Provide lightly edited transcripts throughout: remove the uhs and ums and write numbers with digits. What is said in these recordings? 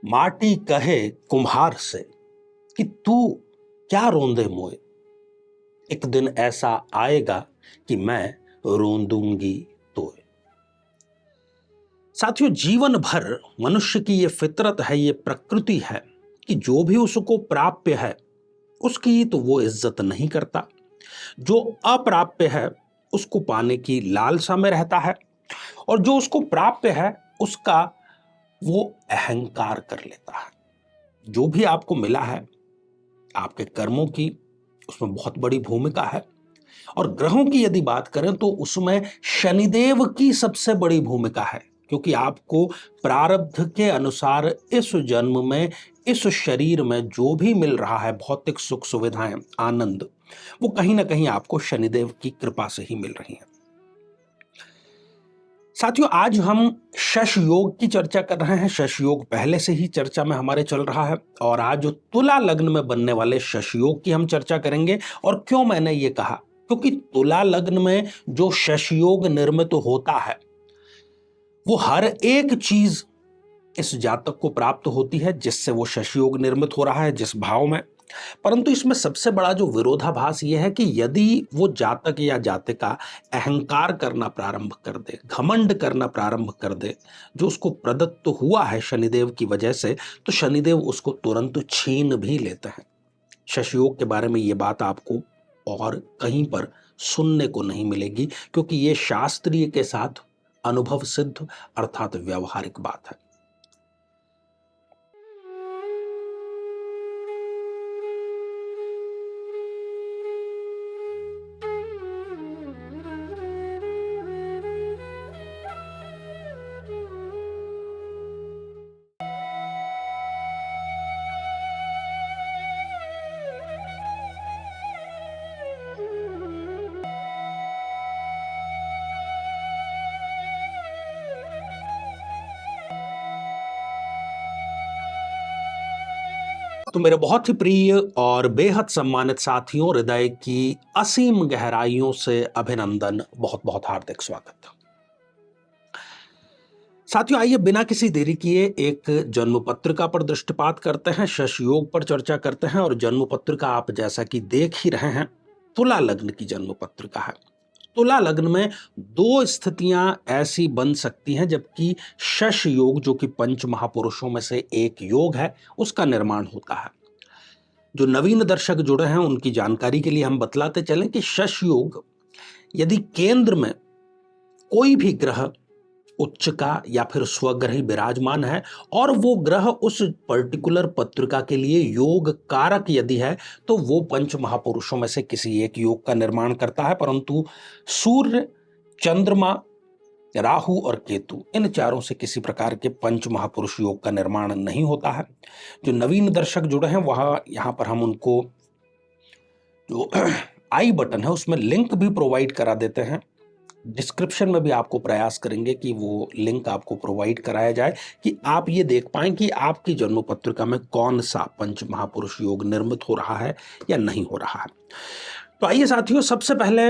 माटी कहे कुम्हार से कि तू क्या रोंदे मोए। एक दिन ऐसा आएगा कि मैं रोंदूंगी तोए। साथियों, जीवन भर मनुष्य की ये फितरत है, ये प्रकृति है कि जो भी उसको प्राप्य है उसकी तो वो इज्जत नहीं करता, जो अप्राप्य है उसको पाने की लालसा में रहता है, और जो उसको प्राप्य है उसका वो अहंकार कर लेता है। जो भी आपको मिला है, आपके कर्मों की उसमें बहुत बड़ी भूमिका है। और ग्रहों की यदि बात करें तो उसमें शनिदेव की सबसे बड़ी भूमिका है, क्योंकि आपको प्रारब्ध के अनुसार इस जन्म में, इस शरीर में जो भी मिल रहा है भौतिक सुख सुविधाएं, आनंद, वो कहीं ना कहीं आपको शनिदेव की कृपा से ही मिल रही हैं। साथियों, आज हम शश योग की चर्चा कर रहे हैं। शश योग पहले से ही चर्चा में हमारे चल रहा है, और आज जो तुला लग्न में बनने वाले शश योग की हम चर्चा करेंगे। और क्यों मैंने ये कहा, क्योंकि तुला लग्न में जो शश योग निर्मित होता है वो हर एक चीज इस जातक को प्राप्त होती है जिससे वो शश योग निर्मित हो रहा है, जिस भाव में। परंतु इसमें सबसे बड़ा जो विरोधाभास यह है कि यदि वो जातक या जातिका अहंकार करना प्रारंभ कर दे, घमंड करना प्रारंभ कर दे, जो उसको प्रदत्त हुआ है शनिदेव की वजह से, तो शनिदेव उसको तुरंत छीन भी लेते हैं। शशयोग के बारे में ये बात आपको और कहीं पर सुनने को नहीं मिलेगी, क्योंकि ये शास्त्रीय के साथ अनुभव सिद्ध अर्थात व्यवहारिक बात है। तो मेरे बहुत ही प्रिय और बेहद सम्मानित साथियों, हृदय की असीम गहराइयों से अभिनंदन, बहुत बहुत हार्दिक स्वागत। साथियों, आइए बिना किसी देरी किए एक जन्म पत्रिका पर दृष्टिपात करते हैं, शश योग पर चर्चा करते हैं। और जन्म पत्रिका आप जैसा कि देख ही रहे हैं, तुला लग्न की जन्म पत्रिका है। तुला लग्न में दो स्थितियां ऐसी बन सकती हैं जबकि शश योग, जो कि पंच महापुरुषों में से एक योग है, उसका निर्माण होता है। जो नवीन दर्शक जुड़े हैं उनकी जानकारी के लिए हम बतलाते चलें कि शश योग यदि केंद्र में कोई भी ग्रह उच्च का या फिर स्वग्रही विराजमान है, और वो ग्रह उस पर्टिकुलर पत्रिका के लिए योग कारक यदि है, तो वो पंच महापुरुषों में से किसी एक योग का निर्माण करता है। परंतु सूर्य, चंद्रमा, राहु और केतु, इन चारों से किसी प्रकार के पंच महापुरुष योग का निर्माण नहीं होता है। जो नवीन दर्शक जुड़े हैं वहां यहां पर हम उनको जो आई बटन है उसमें लिंक भी प्रोवाइड करा देते हैं। डिस्क्रिप्शन में भी आपको प्रयास करेंगे कि वो लिंक आपको प्रोवाइड कराया जाए कि आप ये देख पाएं कि आपकी जन्म पत्रिका में कौन सा पंच महापुरुष योग निर्मित हो रहा है या नहीं हो रहा है। तो आइए साथियों, सबसे पहले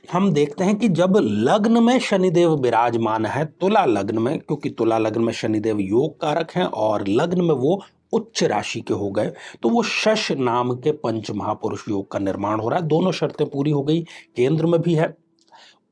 हम देखते हैं कि जब लग्न में शनिदेव विराजमान है, तुला लग्न में, क्योंकि तुला लग्न में शनिदेव योग कारक हैं और लग्न में वो उच्च राशि के हो गए, तो वो शश नाम के पंच महापुरुष योग का निर्माण हो रहा है। दोनों शर्तें पूरी हो गई, केंद्र में भी है,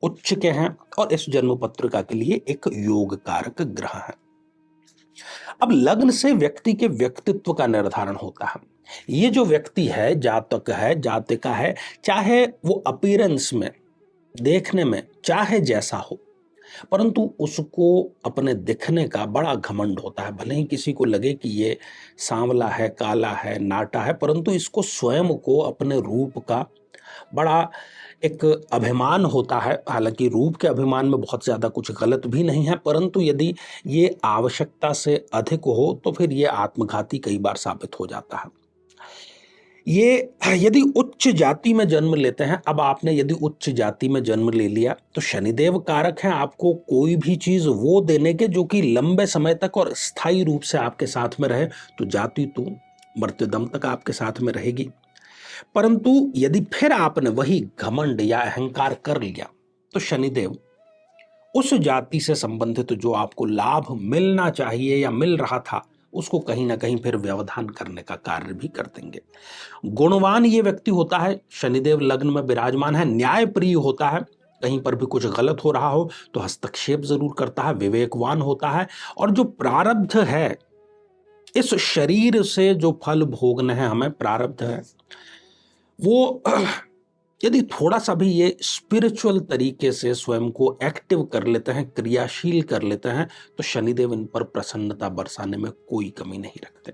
उच्च के हैं, और इस जन्म पत्रिका के लिए एक योग कारक ग्रह है। अब लग्न से व्यक्ति के व्यक्तित्व का निर्धारण होता है। ये जो व्यक्ति है, जातक है, जातिका है, चाहे वो अपीयरेंस में, देखने में चाहे जैसा हो, परंतु उसको अपने दिखने का बड़ा घमंड होता है। भले ही किसी को लगे कि ये सांवला है, काला है, नाटा है, परंतु इसको स्वयं को अपने रूप का बड़ा एक अभिमान होता है। हालांकि रूप के अभिमान में बहुत ज़्यादा कुछ गलत भी नहीं है, परंतु यदि ये आवश्यकता से अधिक हो तो फिर ये आत्मघाती कई बार साबित हो जाता है। ये यदि उच्च जाति में जन्म लेते हैं, अब आपने यदि उच्च जाति में जन्म ले लिया तो शनिदेव कारक हैं आपको कोई भी चीज़ वो देने के जो कि लंबे समय तक और स्थायी रूप से आपके साथ में रहे, तो जाति तो मरते दम तक आपके साथ में रहेगी। परंतु यदि फिर आपने वही घमंड या अहंकार कर लिया तो शनिदेव उस जाति से संबंधित जो आपको लाभ मिलना चाहिए या मिल रहा था उसको कहीं ना कहीं फिर व्यवधान करने का कार्य भी कर देंगे। गुणवान ये व्यक्ति होता है, शनिदेव लग्न में विराजमान है, न्यायप्रिय होता है, कहीं पर भी कुछ गलत हो रहा हो तो हस्तक्षेप जरूर करता है, विवेकवान होता है, और जो प्रारब्ध है, इस शरीर से जो फल भोगना है हमें, प्रारब्ध है वो यदि थोड़ा सा भी ये स्पिरिचुअल तरीके से स्वयं को एक्टिव कर लेते हैं, क्रियाशील कर लेते हैं, तो शनिदेव इन पर प्रसन्नता बरसाने में कोई कमी नहीं रखते।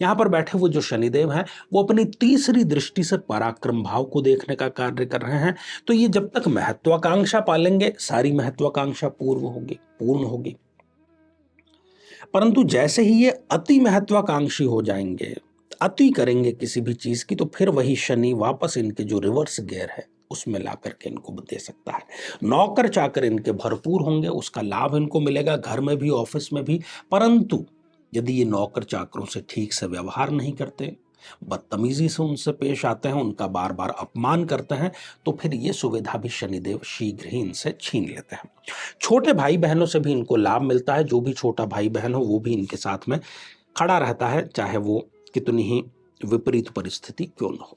यहां पर बैठे हुए जो शनिदेव हैं वो अपनी तीसरी दृष्टि से पराक्रम भाव को देखने का कार्य कर रहे हैं। तो ये जब तक महत्वाकांक्षा पालेंगे, सारी महत्वाकांक्षा पूर्ण होगी, परंतु जैसे ही ये अति महत्वाकांक्षी हो जाएंगे, अति करेंगे किसी भी चीज की, तो फिर वही शनि वापस इनके जो रिवर्स गियर है उसमें ला करके इनको दे सकता है। नौकर चाकर इनके भरपूर होंगे, उसका लाभ इनको मिलेगा, घर में भी ऑफिस में भी। परंतु यदि ये नौकर चाकरों से ठीक से व्यवहार नहीं करते, बदतमीजी से उनसे पेश आते हैं, उनका बार बार अपमान करते हैं, तो फिर ये सुविधा भी शनिदेव शीघ्र ही इनसे छीन लेते हैं। छोटे भाई बहनों से भी इनको लाभ मिलता है, जो भी छोटा भाई बहन हो वो भी इनके साथ में खड़ा रहता है, चाहे वो कितनी ही विपरीत परिस्थिति क्यों न हो।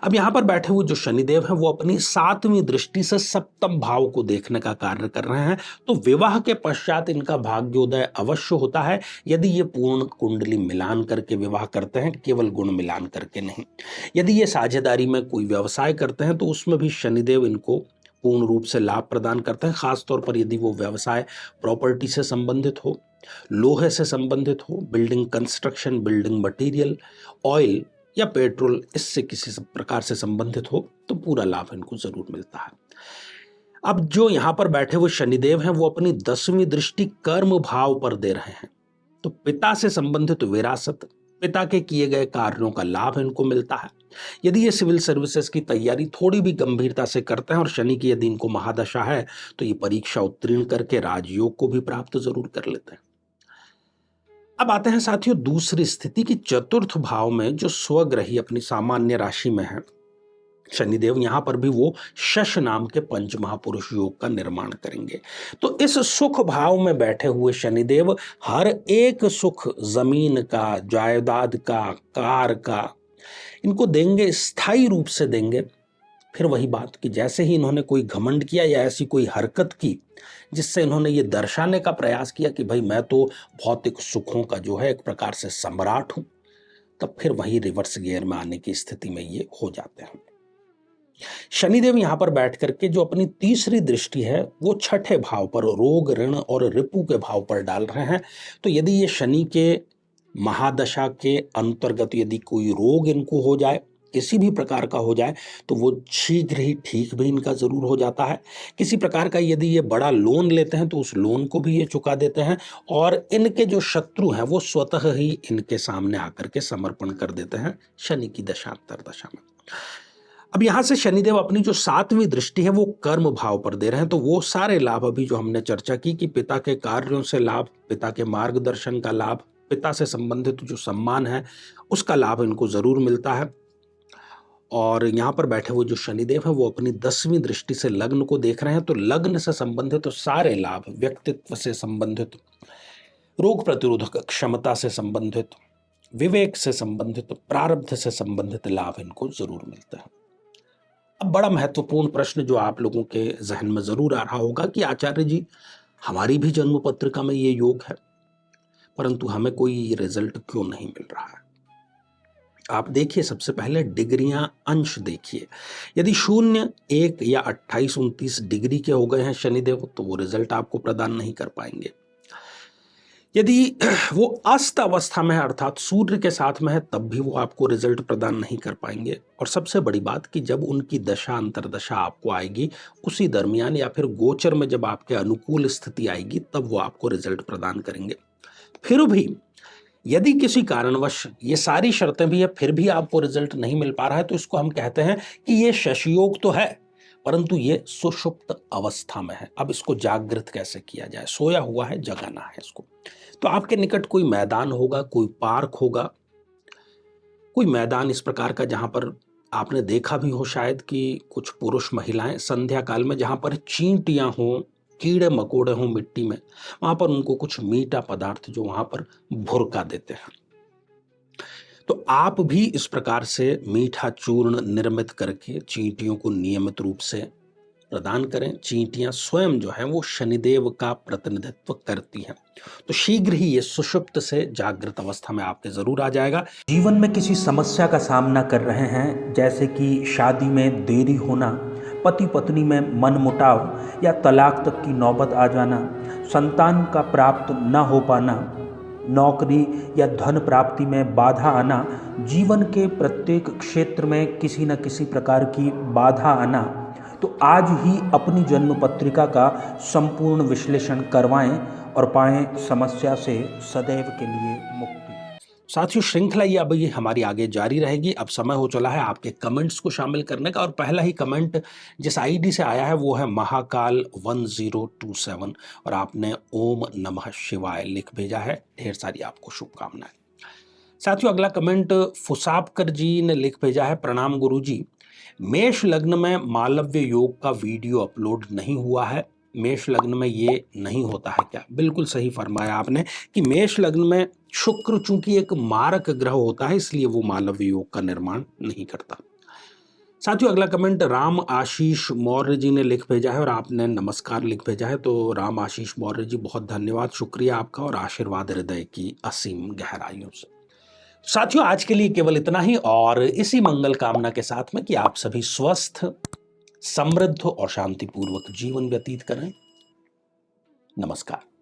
अब यहां पर बैठे हुए जो शनिदेव हैं वो अपनी 7वीं दृष्टि से सप्तम भाव को देखने का कार्य कर रहे हैं। तो विवाह के पश्चात इनका भाग्योदय अवश्य होता है, यदि ये पूर्ण कुंडली मिलान करके विवाह करते हैं, केवल गुण मिलान करके नहीं। यदि ये साझेदारी में कोई व्यवसाय करते हैं तो उसमें भी शनिदेव इनको पूर्ण रूप से लाभ प्रदान करते हैं, खासतौर पर यदि वो व्यवसाय प्रॉपर्टी से संबंधित हो, लोहे से संबंधित हो, building construction, building material, oil या पेट्रोल, इससे किसी प्रकार से संबंधित हो, तो पूरा लाभ इनको जरूर मिलता है। अब जो यहां पर बैठे हुए शनिदेव हैं वो अपनी 10वीं दृष्टि कर्म भाव पर दे रहे हैं। तो पिता से संबंधित विरासत, पिता के किए गए कार्यों का लाभ इनको मिलता है। यदि ये सिविल सर्विसेज की तैयारी थोड़ी भी गंभीरता से करते हैं और शनि की यदि इनको महादशा है, तो ये परीक्षा उत्तीर्ण करके राजयोग को भी प्राप्त जरूर कर लेते हैं। अब आते हैं साथियों दूसरी स्थिति की, चतुर्थ भाव में जो स्वग्रही अपनी सामान्य राशि में है शनिदेव, यहां पर भी वो शश नाम के पंच महापुरुष योग का निर्माण करेंगे। तो इस सुख भाव में बैठे हुए शनिदेव हर एक सुख, जमीन का, जायदाद का, कार का, इनको देंगे, स्थायी रूप से देंगे। फिर वही बात कि जैसे ही इन्होंने कोई घमंड किया या ऐसी कोई हरकत की जिससे इन्होंने ये दर्शाने का प्रयास किया कि भाई मैं तो भौतिक सुखों का जो है एक प्रकार से सम्राट हूं, तब फिर वही रिवर्स गियर में आने की स्थिति में ये हो जाते हैं। शनिदेव यहां पर बैठ करके जो अपनी तीसरी दृष्टि है वो छठे भाव पर, रोग, ऋण और रिपु के भाव पर डाल रहे हैं। तो यदि ये शनि के महादशा के अंतर्गत यदि कोई रोग इनको हो जाए, किसी भी प्रकार का हो जाए, तो वो शीघ्र ही ठीक भी इनका जरूर हो जाता है। किसी प्रकार का यदि ये बड़ा लोन लेते हैं तो उस लोन को भी ये चुका देते हैं, और इनके जो शत्रु हैं वो स्वतः ही इनके सामने आकर के समर्पण कर देते हैं शनि की दशांतर दशा में। अब यहां से शनिदेव अपनी जो 7वीं दृष्टि है वो कर्म भाव पर दे रहे हैं। तो वो सारे लाभ अभी जो हमने चर्चा की कि पिता के कार्यों से लाभ, पिता के मार्गदर्शन का लाभ, पिता से संबंधित जो सम्मान है उसका लाभ इनको जरूर मिलता है। और यहां पर बैठे हुए जो शनिदेव है वो अपनी 10वीं दृष्टि से लग्न को देख रहे हैं। तो लग्न से संबंधित तो सारे लाभ, व्यक्तित्व से संबंधित, रोग प्रतिरोधक क्षमता से संबंधित, विवेक से संबंधित, प्रारब्ध से संबंधित लाभ इनको जरूर मिलता है। अब बड़ा महत्वपूर्ण प्रश्न जो आप लोगों के जहन में जरूर आ रहा होगा कि आचार्य जी, हमारी भी जन्म पत्रिका में ये योग है, परंतु हमें कोई रिजल्ट क्यों नहीं मिल रहा है? आप देखिए, सबसे पहले डिग्रियां, अंश देखिए। यदि 0, 1 या 28, 29 डिग्री के हो गए हैं शनिदेव, तो वो रिजल्ट आपको प्रदान नहीं कर पाएंगे। यदि वो अस्त अवस्था में है, अर्थात सूर्य के साथ में है, तब भी वो आपको रिजल्ट प्रदान नहीं कर पाएंगे। और सबसे बड़ी बात कि जब उनकी दशा अंतरदशा आपको आएगी, उसी दरमियान या फिर गोचर में जब आपके अनुकूल स्थिति आएगी, तब वो आपको रिजल्ट प्रदान करेंगे। फिर भी यदि किसी कारणवश ये सारी शर्तें भी है, फिर भी आपको रिजल्ट नहीं मिल पा रहा है, तो इसको हम कहते हैं कि ये शशयोग तो है, परंतु ये सुषुप्त अवस्था में है। अब इसको जागृत कैसे किया जाए? सोया हुआ है, जगाना है इसको। तो आपके निकट कोई मैदान होगा, कोई पार्क होगा, कोई मैदान इस प्रकार का जहां पर आपने देखा भी हो शायद कि कुछ पुरुष महिलाएं संध्या काल में जहां पर चींटियां हों, कीड़े मकोड़े हों मिट्टी में, वहां पर उनको कुछ मीठा पदार्थ जो वहां पर भुरका देते हैं। तो आप भी इस प्रकार से मीठा चूर्ण निर्मित करके चींटियों को नियमित रूप से प्रदान करें। चींटियां स्वयं जो है वो शनिदेव का प्रतिनिधित्व करती हैं। तो शीघ्र ही ये सुषुप्त से जागृत अवस्था में आपके जरूर आ जाएगा। जीवन में किसी समस्या का सामना कर रहे हैं, जैसे कि शादी में देरी होना, पति पत्नी में मनमुटाव या तलाक तक की नौबत आ जाना, संतान का प्राप्त न हो पाना, नौकरी या धन प्राप्ति में बाधा आना, जीवन के प्रत्येक क्षेत्र में किसी न किसी प्रकार की बाधा आना, तो आज ही अपनी जन्म पत्रिका का संपूर्ण विश्लेषण करवाएं और पाएं समस्या से सदैव के लिए मुक्ति। साथियों, श्रृंखला ये हमारी आगे जारी रहेगी। अब समय हो चला है आपके कमेंट्स को शामिल करने का, और पहला ही कमेंट जिस आईडी से आया है वो है महाकाल 1027, और आपने ओम नमः शिवाय लिख भेजा है। ढेर सारी आपको शुभकामनाएं। साथियों, अगला कमेंट फुसाबकर जी ने लिख भेजा है, प्रणाम गुरुजी, मेष लग्न में मालव्य योग का वीडियो अपलोड नहीं हुआ है। मेष लग्न में ये नहीं होता है क्या? बिल्कुल सही फरमाया आपने कि मेष लग्न में शुक्र चूंकि एक मारक ग्रह होता है, इसलिए वो मालव्य योग का निर्माण नहीं करता। साथियों, अगला कमेंट राम आशीष मौर्य जी ने लिख भेजा है, और आपने नमस्कार लिख भेजा है। तो राम आशीष मौर्य जी, बहुत धन्यवाद, शुक्रिया आपका, और आशीर्वाद हृदय की असीम गहराइयों से। साथियों, आज के लिए केवल इतना ही, और इसी मंगल कामना के साथ में कि आप सभी स्वस्थ, समृद्ध और शांतिपूर्वक जीवन व्यतीत करें। नमस्कार।